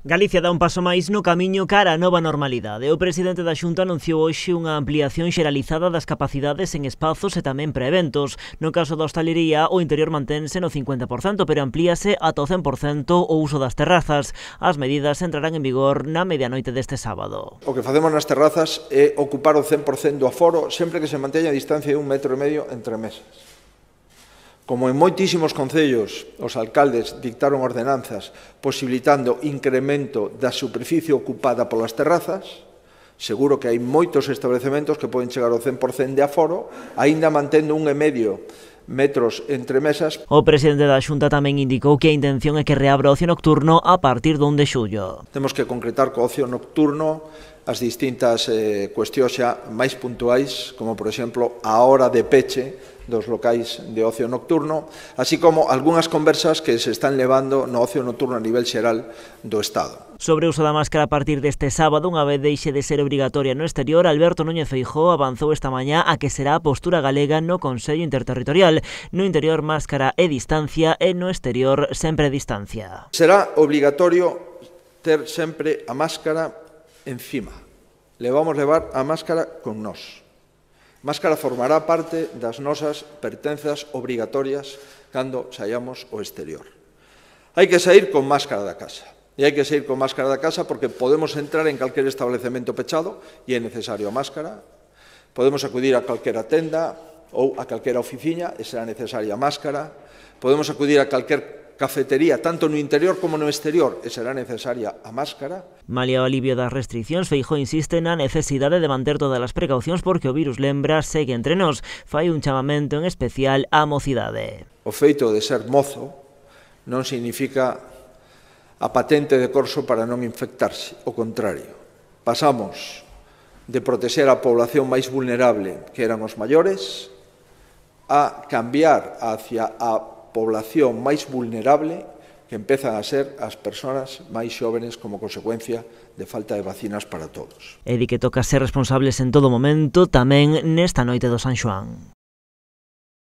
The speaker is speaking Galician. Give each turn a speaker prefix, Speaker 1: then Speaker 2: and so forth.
Speaker 1: Galicia dá un paso máis no camiño cara á nova normalidade. O presidente da Xunta anunciou hoxe unha ampliación xeralizada das capacidades en espazos e tamén para eventos. No caso da hostalería, o interior mantense no 50%, pero amplíase ata o 100% o uso das terrazas. As medidas entrarán en vigor na medianoite deste sábado.
Speaker 2: O que facemos nas terrazas é ocupar o 100% do aforo sempre que se manteña a distancia de 1,5 metros entre mesas. Como en moitísimos concellos, os alcaldes dictaron ordenanzas posibilitando incremento da superficie ocupada polas terrazas, seguro que hai moitos establecementos que poden chegar ao 100% de aforo, aínda mantendo 1,5 metros entre mesas.
Speaker 1: O presidente da Xunta tamén indicou que a intención é que reabra o ocio nocturno a partir do 1 de xullo.
Speaker 2: Temos que concretar co ocio nocturno as distintas cuestións xa máis puntuais, como, por exemplo, a hora de peche dos locais de ocio nocturno, así como algunhas conversas que se están levando no ocio nocturno a nivel xeral do Estado.
Speaker 1: Sobre o uso da máscara a partir deste sábado, unha vez deixe de ser obrigatoria no exterior, Alberto Núñez Feijóo avanzou esta mañá a que será a postura galega no Consello Interterritorial. No interior, máscara e distancia, e no exterior, sempre distancia.
Speaker 2: Será obrigatorio ter sempre a máscara encima. Vamos levar a máscara con nós. Máscara formará parte das nosas pertenzas obrigatorias cando saíamos ao exterior. Hai que sair con máscara da casa. E hai que sair con máscara da casa porque podemos entrar en calquer establecemento pechado e é necesario a máscara. Podemos acudir a calquera tenda ou a calquera oficina e será necesaria a máscara. Podemos acudir a calquer cafetería, tanto no interior como no exterior, e será necesaria a máscara.
Speaker 1: Malia o alivio das restricións, Feijóo insiste na necesidade de manter todas as precaucións porque o virus, lembra, segue entre nós. Fai un chamamento en especial á mocidade.
Speaker 2: O feito de ser mozo non significa a patente de corso para non infectarse, o contrario. Pasamos de protexer a población máis vulnerable, que eran os maiores, a cambiar hacia a población máis vulnerable que empezan a ser as persoas máis xóvenes como consecuencia de falta de vacinas para todos.
Speaker 1: E di que toca ser responsables en todo momento, tamén nesta noite do San Xoán.